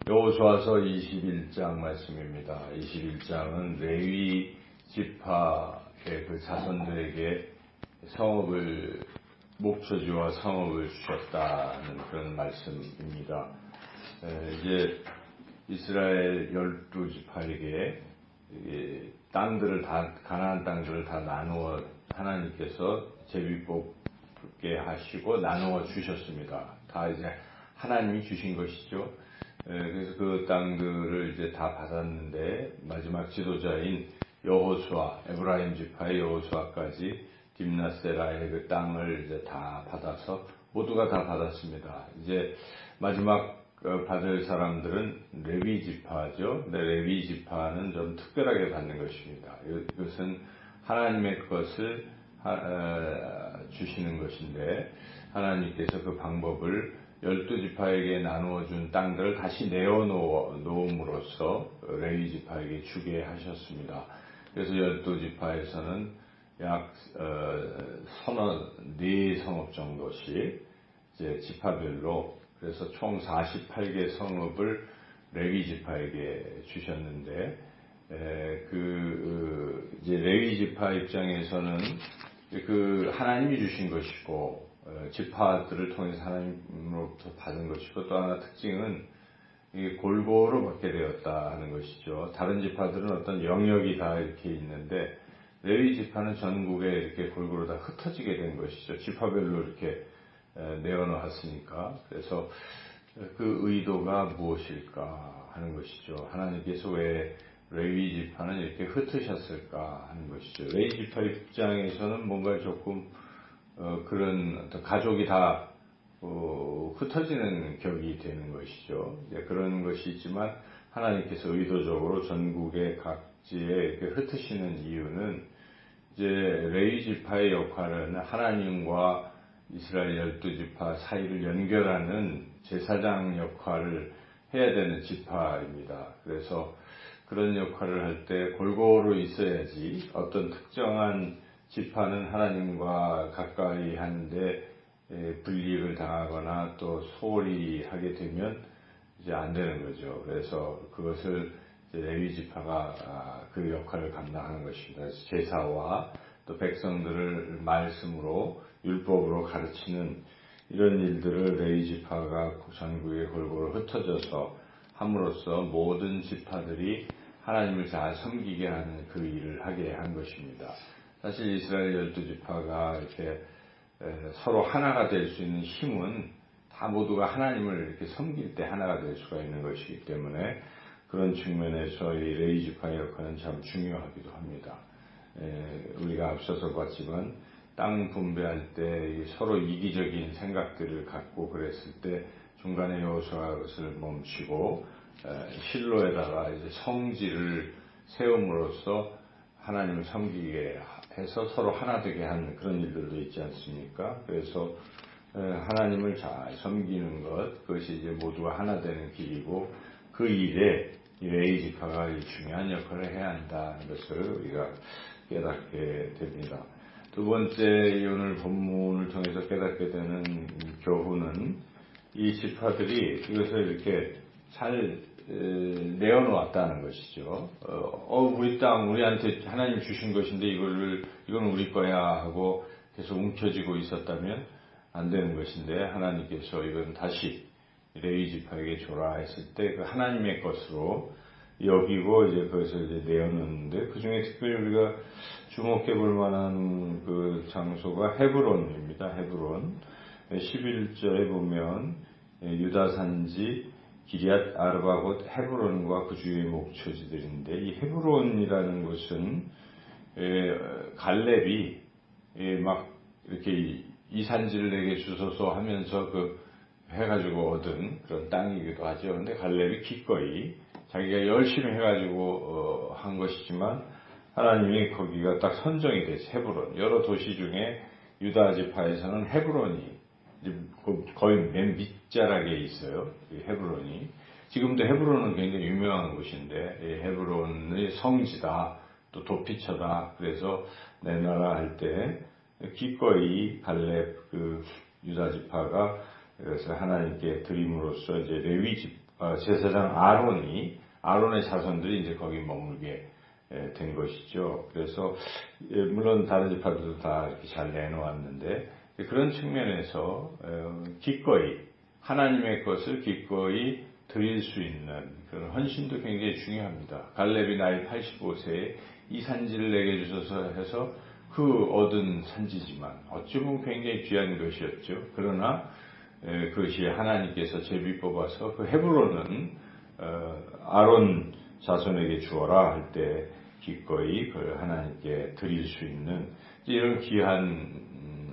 여호수아서 21장 말씀입니다. 21장은 레위 지파의 그 자손들에게 성읍을 목초지와 성읍을 주셨다는 그런 말씀입니다. 이제 이스라엘 12지파에게 땅들을 다 가나안 땅들을 다 나누어 하나님께서 제비 뽑게 하시고 나누어 주셨습니다. 다 이제 하나님이 주신 것이죠. 그래서 그 땅들을 이제 다 받았는데 마지막 지도자인 여호수아, 에브라임 지파의 여호수아까지 딥나세라의 그 땅을 이제 다 받아서 모두가 다 받았습니다. 이제 마지막 받을 사람들은 레위 지파죠. 근데 레위 지파는 좀 특별하게 받는 것입니다. 이것은 하나님의 것을 주시는 것인데 하나님께서 그 방법을 12지파에게 나누어 준 땅들을 다시 내어놓음으로써 레위 지파에게 주게 하셨습니다. 그래서 12지파에서는 약 서너 4성읍 정도씩 이제 지파별로 그래서 총 48개 성읍을 레위 지파에게 주셨는데 이제 레위 지파 입장에서는 그 하나님이 주신 것이고 지파들을 통해서 하나님으로부터 받은 것이고 또 하나 특징은 골고루 받게 되었다 하는 것이죠. 다른 지파들은 어떤 영역이 다 이렇게 있는데 레위 지파는 전국에 이렇게 골고루 다 흩어지게 된 것이죠. 지파별로 이렇게 내어놓았으니까. 그래서 그 의도가 무엇일까 하는 것이죠. 하나님께서 왜 레위 지파는 이렇게 흩으셨을까 하는 것이죠. 레위 지파 입장에서는 뭔가 조금 그런 어떤 가족이 다 흩어지는 격이 되는 것이죠. 그런 것이 있지만 하나님께서 의도적으로 전국의 각지에 이렇게 흩으시는 이유는 이제 레위 지파의 역할은 하나님과 이스라엘 12지파 사이를 연결하는 제사장 역할을 해야 되는 지파입니다. 그래서 그런 역할을 할 때 골고루 있어야지 어떤 특정한 지파는 하나님과 가까이 하는데 불이익을 당하거나 또 소홀히 하게 되면 이제 안 되는 거죠. 그래서 그것을 레위 지파가 그 역할을 감당하는 것입니다. 그래서 제사와 또 백성들을 말씀으로 율법으로 가르치는 이런 일들을 레위 지파가 전국에 골고루 흩어져서 함으로써 모든 지파들이 하나님을 잘 섬기게 하는 그 일을 하게 한 것입니다. 사실 이스라엘 12지파가 이렇게 서로 하나가 될 수 있는 힘은 다 모두가 하나님을 이렇게 섬길 때 하나가 될 수가 있는 것이기 때문에 그런 측면에서 이 레위 지파의 역할은 참 중요하기도 합니다. 우리가 앞서서 봤지만 땅 분배할 때 서로 이기적인 생각들을 갖고 그랬을 때 중간에 여호수아가 그것을 멈추고 실로에다가 이제 성지를 세움으로써 하나님을 섬기게 해서 서로 하나 되게 하는 그런 일들도 있지 않습니까? 그래서 하나님을 잘 섬기는 것, 그것이 이제 모두가 하나 되는 길이고 그 일에 이 레위 지파가 중요한 역할을 해야 한다는 것을 우리가 깨닫게 됩니다. 두 번째 오늘 본문을 통해서 깨닫게 되는 교훈은 이 지파들이 이것을 이렇게 잘 내어놓았다는 것이죠. 우리 땅, 우리한테 하나님 주신 것인데 이건 우리 거야 하고 계속 움켜쥐고 있었다면 안 되는 것인데 하나님께서 이건 다시 레위 지파에게 줘라 했을 때 그 하나님의 것으로 여기고 이제 그것을 이제 내어놓는데 그 중에 특별히 우리가 주목해 볼 만한 그 장소가 헤브론입니다. 헤브론. 11절에 보면 유다 산지 기럇 아르바 곧 헤브론과 그 주위의 목초지들인데 이 헤브론이라는 것은 갈렙이 막 이렇게 이 산지를 내게 주소서 하면서 그 해가지고 얻은 그런 땅이기도 하죠. 근데 갈렙이 기꺼이 자기가 열심히 해가지고 한 것이지만 하나님이 거기가 딱 선정이 됐어요. 헤브론. 여러 도시 중에 유다 지파에서는 헤브론이 거의 맨 밑자락에 있어요. 헤브론이. 지금도 헤브론은 굉장히 유명한 곳인데 헤브론의 성지다. 또 도피처다. 그래서 내놔라 할 때 기꺼이 갈렙 그 유다 지파가 그래서 하나님께 드림으로써 이제 레위 제사장 아론의 자손들이 이제 거기 머물게 된 것이죠. 그래서 물론 다른 지파들도 다 이렇게 잘 내놓았는데 그런 측면에서 기꺼이 하나님의 것을 기꺼이 드릴 수 있는 그런 헌신도 굉장히 중요합니다. 갈렙이 나이 85세에 이 산지를 내게 주셔서 해서 그 얻은 산지지만 어찌 보면 굉장히 귀한 것이었죠. 그러나 그것이 하나님께서 제비 뽑아서 그 헤브론은 아론 자손에게 주어라 할 때 기꺼이 그 하나님께 드릴 수 있는 이런 귀한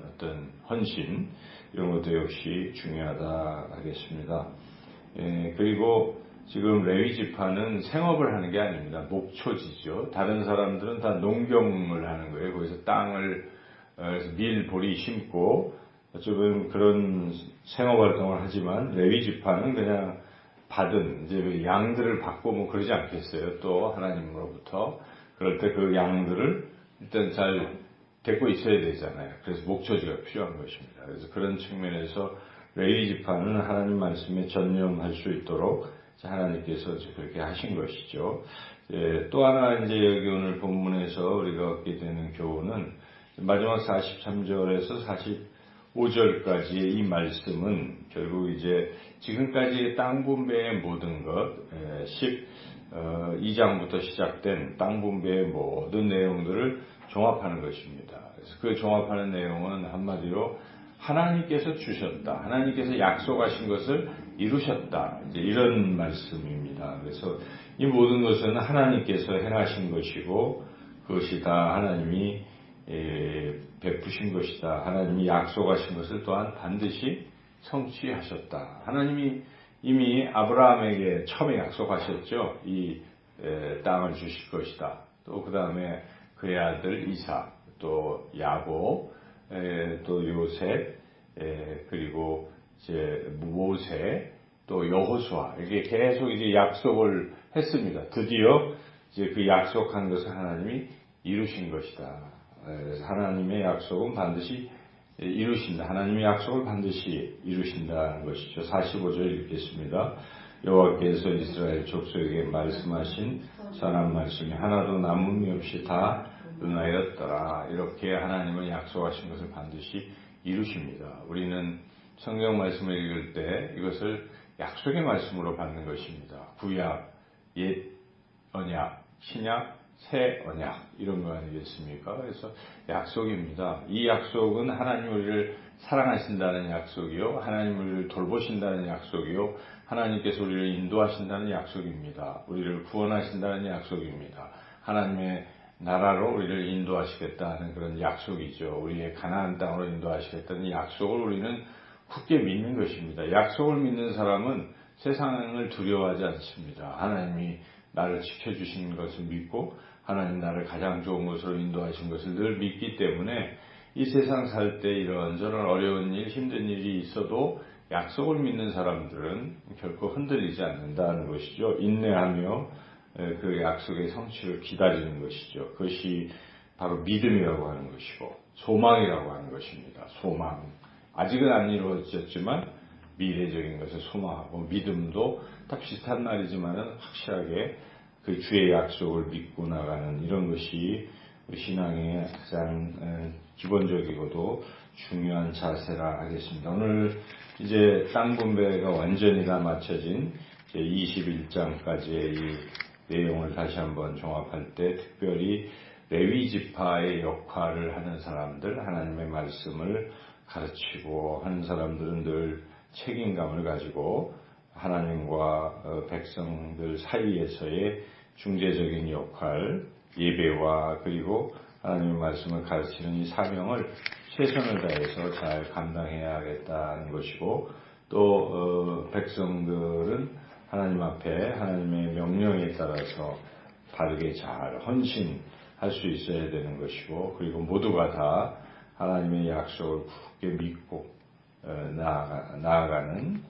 어떤 헌신 이런 것도 역시 중요하다 하겠습니다. 그리고 지금 레위 지파는 생업을 하는 게 아닙니다. 목초지죠. 다른 사람들은 다 농경을 하는 거예요. 거기서 땅을 밀, 보리 심고 어쩌면 그런 생업 활동을 하지만 레위 지파는 그냥 받은 이제 양들을 받고 뭐 그러지 않겠어요. 또 하나님으로부터 그럴 때 그 양들을 일단 잘 데리고 있어야 되잖아요. 그래서 목초지가 필요한 것입니다. 그래서 그런 측면에서 레위 지파는 하나님 말씀에 전념할 수 있도록 하나님께서 그렇게 하신 것이죠. 또 하나 이제 여기 오늘 본문에서 우리가 얻게 되는 교훈은 마지막 43절에서 45절까지의 이 말씀은 결국 이제 지금까지의 땅 분배의 모든 것 12장부터 시작된 땅 분배의 모든 내용들을 종합하는 것입니다. 그래서 그 종합하는 내용은 한마디로 하나님께서 주셨다. 하나님께서 약속하신 것을 이루셨다. 이제 이런 말씀입니다. 그래서 이 모든 것은 하나님께서 행하신 것이고 그것이 다 하나님이 베푸신 것이다. 하나님이 약속하신 것을 또한 반드시 성취하셨다. 하나님이 이미 아브라함에게 처음에 약속하셨죠. 이 땅을 주실 것이다. 또 그 다음에 그의 아들 이삭, 또 야곱, 또 요셉, 그리고 이제 모세, 또 여호수아 이게 계속 이제 약속을 했습니다. 드디어 이제 그 약속한 것을 하나님이 이루신 것이다. 그래서 하나님의 약속은 반드시 이루신다. 하나님의 약속을 반드시 이루신다는 것이죠. 45절 읽겠습니다. 여호와께서 이스라엘 족속에게 말씀하신 선한 말씀이 하나도 남음이 없이 다 응하였더라. 이렇게 하나님은 약속하신 것을 반드시 이루십니다. 우리는 성경 말씀을 읽을 때 이것을 약속의 말씀으로 받는 것입니다. 구약, 옛 언약, 신약, 새 언약 이런 거 아니겠습니까? 그래서 약속입니다. 이 약속은 하나님 우리를 사랑하신다는 약속이요, 하나님 우리를 돌보신다는 약속이요, 하나님께서 우리를 인도하신다는 약속입니다. 우리를 구원하신다는 약속입니다. 하나님의 나라로 우리를 인도하시겠다는 그런 약속이죠. 우리의 가나안 땅으로 인도하시겠다는 약속을 우리는 굳게 믿는 것입니다. 약속을 믿는 사람은 세상을 두려워하지 않습니다. 하나님이 나를 지켜주신 것을 믿고 하나님 나를 가장 좋은 곳으로 인도하신 것을 늘 믿기 때문에 이 세상 살 때 이런저런 어려운 일, 힘든 일이 있어도 약속을 믿는 사람들은 결코 흔들리지 않는다는 것이죠. 인내하며 그 약속의 성취를 기다리는 것이죠. 그것이 바로 믿음이라고 하는 것이고 소망이라고 하는 것입니다. 소망. 아직은 안 이루어졌지만 미래적인 것을 소망하고 믿음도 다 비슷한 말이지만 확실하게 그 주의 약속을 믿고 나가는 이런 것이 신앙의 가장 기본적이고도 중요한 자세라 하겠습니다. 오늘 이제 땅 분배가 완전히 다 마쳐진 21장까지의 이 내용을 다시 한번 종합할 때 특별히 레위 지파의 역할을 하는 사람들, 하나님의 말씀을 가르치고 하는 사람들은 늘 책임감을 가지고 하나님과 백성들 사이에서의 중재적인 역할, 예배와 그리고 하나님의 말씀을 가르치는 이 사명을 최선을 다해서 잘 감당해야겠다는 것이고 또 백성들은 하나님 앞에 하나님의 명령에 따라서 바르게 잘 헌신할 수 있어야 되는 것이고 그리고 모두가 다 하나님의 약속을 굳게 믿고 나아가는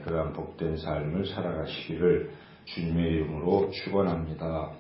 그러한 복된 삶을 살아가시기를 주님의 이름으로 축원합니다.